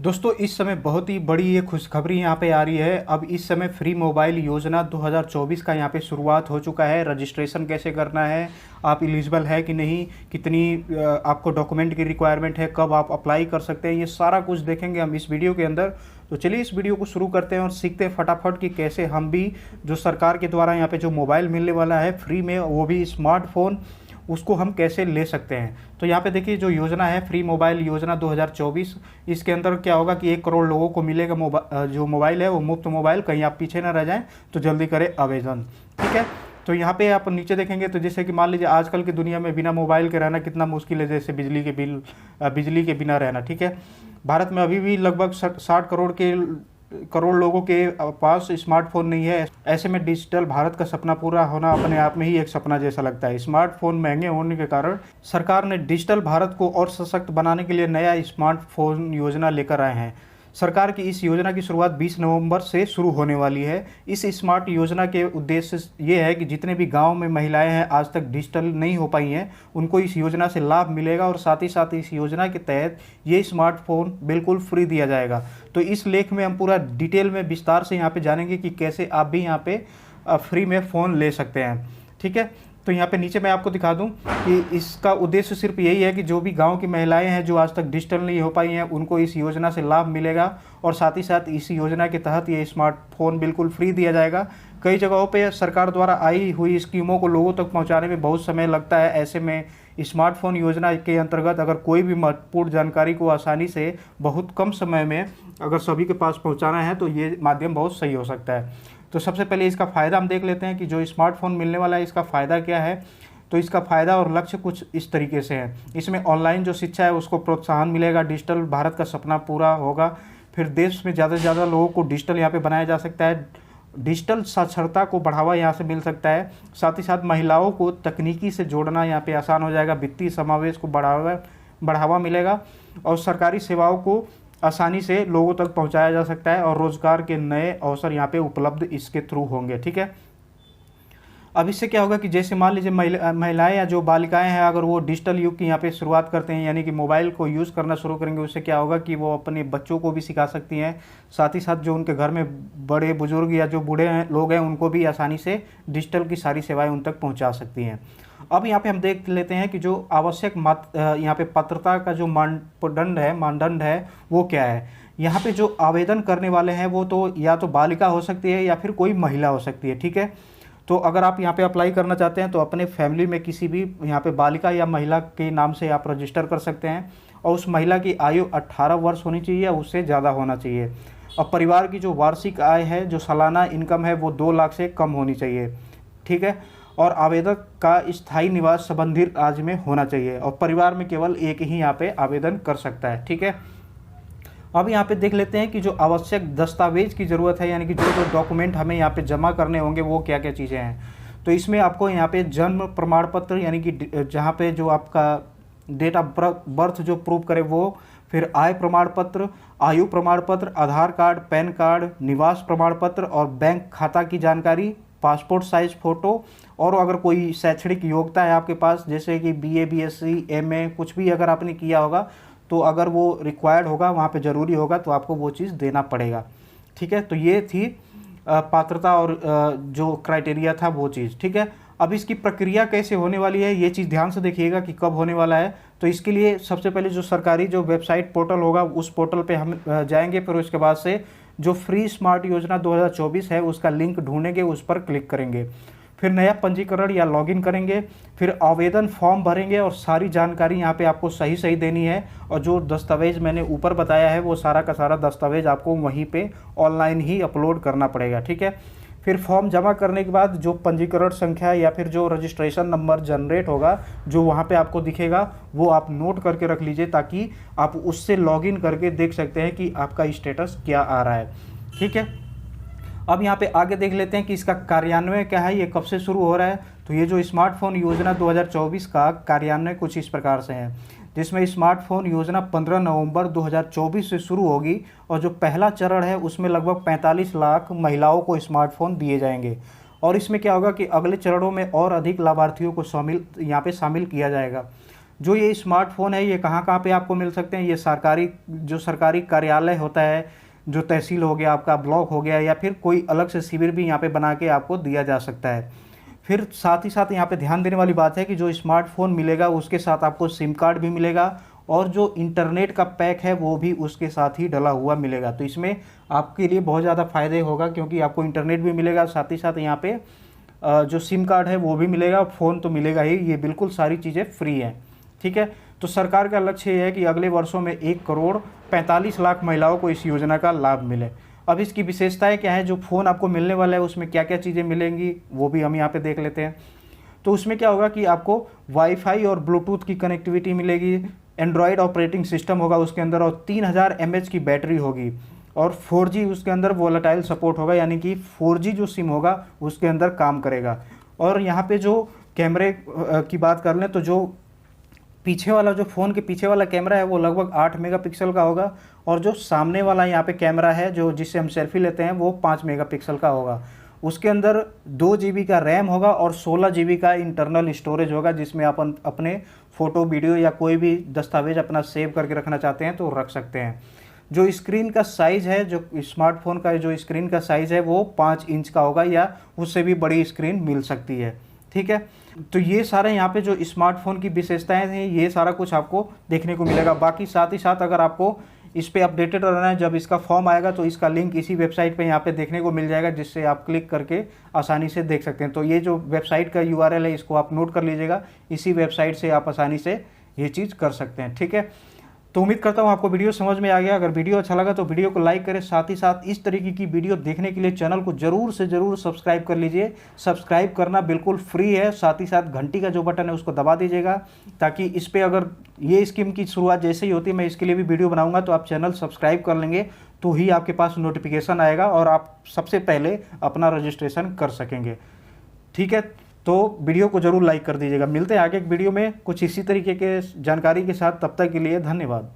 दोस्तों इस समय बहुत ही बड़ी ये खुशखबरी यहाँ पे आ रही है। अब इस समय फ्री मोबाइल योजना 2024 का यहाँ पे शुरुआत हो चुका है। रजिस्ट्रेशन कैसे करना है, आप एलिजिबल है कि नहीं, कितनी आपको डॉक्यूमेंट की रिक्वायरमेंट है, कब आप अप्लाई कर सकते हैं, ये सारा कुछ देखेंगे हम इस वीडियो के अंदर। तो चलिए इस वीडियो को शुरू करते हैं और सीखते हैं फटाफट कि कैसे हम भी जो सरकार के द्वारा यहाँ पे जो मोबाइल मिलने वाला है फ्री में, वो भी स्मार्टफोन, उसको हम कैसे ले सकते हैं। तो यहाँ पे देखिए जो योजना है फ्री मोबाइल योजना 2024, इसके अंदर क्या होगा कि 1 करोड़ लोगों को मिलेगा जो मोबाइल है वो मुफ्त मोबाइल। कहीं आप पीछे ना रह जाएं तो जल्दी करें आवेदन, ठीक है। तो यहाँ पे आप नीचे देखेंगे तो जैसे कि मान लीजिए आजकल की दुनिया में बिना मोबाइल के रहना कितना मुश्किल है, जैसे बिजली के बिना रहना, ठीक है। भारत में अभी भी लगभग 60 करोड़ लोगों के पास स्मार्टफोन नहीं है। ऐसे में डिजिटल भारत का सपना पूरा होना अपने आप में ही एक सपना जैसा लगता है। स्मार्टफोन महंगे होने के कारण सरकार ने डिजिटल भारत को और सशक्त बनाने के लिए नया स्मार्टफोन योजना लेकर आए हैं। सरकार की इस योजना की शुरुआत 20 नवंबर से शुरू होने वाली है। इस स्मार्ट योजना के उद्देश्य ये है कि जितने भी गांव में महिलाएं हैं आज तक डिजिटल नहीं हो पाई हैं, उनको इस योजना से लाभ मिलेगा और साथ ही साथ इस योजना के तहत ये स्मार्टफोन बिल्कुल फ्री दिया जाएगा। तो इस लेख में हम पूरा डिटेल में विस्तार से यहाँ पे जानेंगे कि कैसे आप भी यहाँ पे फ्री में फ़ोन ले सकते हैं, ठीक है। तो यहाँ पे नीचे मैं आपको दिखा दूँ कि इसका उद्देश्य सिर्फ यही है कि जो भी गांव की महिलाएं हैं जो आज तक डिजिटल नहीं हो पाई हैं, उनको इस योजना से लाभ मिलेगा और साथ ही साथ इस योजना के तहत ये स्मार्टफोन बिल्कुल फ्री दिया जाएगा। कई जगहों पे सरकार द्वारा आई हुई स्कीमों को लोगों तक पहुँचाने में बहुत समय लगता है। ऐसे में स्मार्टफोन योजना के अंतर्गत अगर कोई भी महत्वपूर्ण जानकारी को आसानी से बहुत कम समय में अगर सभी के पास पहुँचाना है तो ये माध्यम बहुत सही हो सकता है। तो सबसे पहले इसका फ़ायदा हम देख लेते हैं कि जो स्मार्टफोन मिलने वाला है इसका फ़ायदा क्या है। तो इसका फ़ायदा और लक्ष्य कुछ इस तरीके से है। इसमें ऑनलाइन जो शिक्षा है उसको प्रोत्साहन मिलेगा, डिजिटल भारत का सपना पूरा होगा। फिर देश में ज़्यादा से ज़्यादा लोगों को डिजिटल यहाँ पे बनाया जा सकता है, डिजिटल साक्षरता को बढ़ावा यहाँ से मिल सकता है। साथ ही साथ महिलाओं को तकनीकी से जोड़ना यहाँ पे आसान हो जाएगा, वित्तीय समावेश को बढ़ावा मिलेगा और सरकारी सेवाओं को आसानी से लोगों तक पहुंचाया जा सकता है और रोजगार के नए अवसर यहाँ पे उपलब्ध इसके थ्रू होंगे, ठीक है। अब इससे क्या होगा कि जैसे मान लीजिए महिलाएं या जो बालिकाएं हैं अगर वो डिजिटल युग की यहाँ पे शुरुआत करते हैं, यानी कि मोबाइल को यूज़ करना शुरू करेंगे, उससे क्या होगा कि वो अपने बच्चों को भी सिखा सकती हैं। साथ ही साथ जो उनके घर में बड़े बुजुर्ग या जो बूढ़े लोग हैं उनको भी आसानी से डिजिटल की सारी सेवाएँ उन तक पहुँचा सकती हैं। अब यहाँ पे हम देख लेते हैं कि जो आवश्यक यहाँ पे पात्रता का जो मानदंड है वो क्या है। यहाँ पे जो आवेदन करने वाले हैं वो तो या तो बालिका हो सकती है या फिर कोई महिला हो सकती है, ठीक है। तो अगर आप यहाँ पे अप्लाई करना चाहते हैं तो अपने फैमिली में किसी भी यहाँ पे बालिका या महिला के नाम से आप रजिस्टर कर सकते हैं और उस महिला की आयु 18 वर्ष होनी चाहिए या उससे ज़्यादा होना चाहिए। और परिवार की जो वार्षिक आय है, जो सालाना इनकम है वो 2 लाख से कम होनी चाहिए, ठीक है। और आवेदक का स्थायी निवास संबंधित राज्य में होना चाहिए और परिवार में केवल एक ही यहाँ पे आवेदन कर सकता है, ठीक है। अब यहाँ पे देख लेते हैं कि जो आवश्यक दस्तावेज की ज़रूरत है, यानी कि जो जो डॉक्यूमेंट हमें यहाँ पे जमा करने होंगे वो क्या क्या चीज़ें हैं। तो इसमें आपको यहाँ पे जन्म प्रमाण पत्र, यानी कि जहाँ पे जो आपका डेट ऑफ बर्थ जो प्रूव करे वो, फिर आय प्रमाण पत्र, आयु प्रमाण पत्र, आधार कार्ड, पैन कार्ड, निवास प्रमाण पत्र और बैंक खाता की जानकारी, पासपोर्ट साइज फ़ोटो और अगर कोई शैक्षणिक योग्यता है आपके पास जैसे कि BA BSc MA कुछ भी अगर आपने किया होगा तो अगर वो रिक्वायर्ड होगा वहाँ पे ज़रूरी होगा तो आपको वो चीज़ देना पड़ेगा, ठीक है। तो ये थी पात्रता और जो क्राइटेरिया था वो चीज़, ठीक है। अब इसकी प्रक्रिया कैसे होने वाली है ये चीज़ ध्यान से देखिएगा कि कब होने वाला है। तो इसके लिए सबसे पहले जो सरकारी जो वेबसाइट पोर्टल होगा उस पोर्टल पे हम जाएंगे, फिर उसके बाद से जो फ्री स्मार्ट योजना 2024 है उसका लिंक ढूंढेंगे, उस पर क्लिक करेंगे, फिर नया पंजीकरण या लॉगिन करेंगे, फिर आवेदन फॉर्म भरेंगे और सारी जानकारी यहाँ पे आपको सही सही देनी है। और जो दस्तावेज मैंने ऊपर बताया है वो सारा का सारा दस्तावेज आपको वहीं पे ऑनलाइन ही अपलोड करना पड़ेगा, ठीक है। फिर फॉर्म जमा करने के बाद जो पंजीकरण संख्या या फिर जो रजिस्ट्रेशन नंबर जनरेट होगा जो वहाँ पे आपको दिखेगा वो आप नोट करके रख लीजिए ताकि आप उससे लॉगिन करके देख सकते हैं कि आपका स्टेटस क्या आ रहा है, ठीक है। अब यहाँ पे आगे देख लेते हैं कि इसका कार्यान्वयन क्या है, ये कब से शुरू हो रहा है। तो ये जो स्मार्टफोन योजना 2024 का कार्यान्वयन कुछ इस प्रकार से है, जिसमें स्मार्टफोन योजना 15 नवंबर 2024 से शुरू होगी और जो पहला चरण है उसमें लगभग 45 लाख महिलाओं को स्मार्टफोन दिए जाएंगे। और इसमें क्या होगा कि अगले चरणों में और अधिक लाभार्थियों को यहाँ पे शामिल किया जाएगा। जो ये स्मार्टफोन है ये कहाँ कहाँ पे आपको मिल सकते हैं, ये सरकारी कार्यालय होता है, जो तहसील हो गया आपका, ब्लॉक हो गया, या फिर कोई अलग से शिविर भी यहाँ पे बना के आपको दिया जा सकता है। फिर साथ ही साथ यहाँ पे ध्यान देने वाली बात है कि जो स्मार्टफोन मिलेगा उसके साथ आपको सिम कार्ड भी मिलेगा, और जो इंटरनेट का पैक है वो भी उसके साथ ही डला हुआ मिलेगा। तो इसमें आपके लिए बहुत ज़्यादा फ़ायदे होगा, क्योंकि आपको इंटरनेट भी मिलेगा, साथ ही साथ यहाँ पे जो सिम कार्ड है वो भी मिलेगा, फ़ोन तो मिलेगा ही, ये बिल्कुल सारी चीज़ें फ्री हैं। ठीक है, तो सरकार का लक्ष्य ये है कि अगले वर्षों में 1,45,00,000 महिलाओं को इस योजना का लाभ मिले। अब इसकी विशेषताएं क्या है, जो फ़ोन आपको मिलने वाला है उसमें क्या क्या चीज़ें मिलेंगी वो भी हम यहाँ पे देख लेते हैं। तो उसमें क्या होगा कि आपको वाईफाई और ब्लूटूथ की कनेक्टिविटी मिलेगी, एंड्रॉयड ऑपरेटिंग सिस्टम होगा उसके अंदर, और 3000 mAh की बैटरी होगी, और 4G उसके अंदर वोलेटाइल सपोर्ट होगा, यानी कि 4G जो सिम होगा उसके अंदर काम करेगा। और यहाँ पे जो कैमरे की बात कर लें तो जो पीछे वाला, जो फ़ोन के पीछे वाला कैमरा है वो लगभग 8 मेगापिक्सल का होगा, और जो सामने वाला यहाँ पे कैमरा है जो जिससे हम सेल्फी लेते हैं वो 5 मेगापिक्सल का होगा। उसके अंदर 2 GB का रैम होगा और 16 GB का इंटरनल स्टोरेज होगा, जिसमें आप अपने फ़ोटो, वीडियो या कोई भी दस्तावेज अपना सेव करके रखना चाहते हैं तो रख सकते हैं। जो स्क्रीन का साइज़ है, जो स्मार्टफोन का जो स्क्रीन का साइज़ है वो 5 इंच का होगा, या उससे भी बड़ी स्क्रीन मिल सकती है। ठीक है, तो ये सारे यहाँ पे जो स्मार्टफोन की विशेषताएं हैं ये सारा कुछ आपको देखने को मिलेगा। बाकी साथ ही साथ अगर आपको इस पे अपडेटेड रहना है, जब इसका फॉर्म आएगा तो इसका लिंक इसी वेबसाइट पे यहाँ पे देखने को मिल जाएगा, जिससे आप क्लिक करके आसानी से देख सकते हैं। तो ये जो वेबसाइट का URL है इसको आप नोट कर लीजिएगा, इसी वेबसाइट से आप आसानी से ये चीज़ कर सकते हैं। ठीक है, तो उम्मीद करता हूँ आपको वीडियो समझ में आ गया। अगर वीडियो अच्छा लगा तो वीडियो को लाइक करें, साथ ही साथ इस तरीके की वीडियो देखने के लिए चैनल को ज़रूर से ज़रूर सब्सक्राइब कर लीजिए। सब्सक्राइब करना बिल्कुल फ्री है, साथ ही साथ घंटी का जो बटन है उसको दबा दीजिएगा, ताकि इस पर अगर ये स्कीम की शुरुआत जैसे ही होती है मैं इसके लिए भी वीडियो बनाऊँगा तो आप चैनल सब्सक्राइब कर लेंगे, तो ही आपके पास नोटिफिकेशन आएगा और आप सबसे पहले अपना रजिस्ट्रेशन कर सकेंगे। ठीक है, तो वीडियो को जरूर लाइक कर दीजिएगा। मिलते हैं आगे एक वीडियो में कुछ इसी तरीके के जानकारी के साथ, तब तक के लिए धन्यवाद।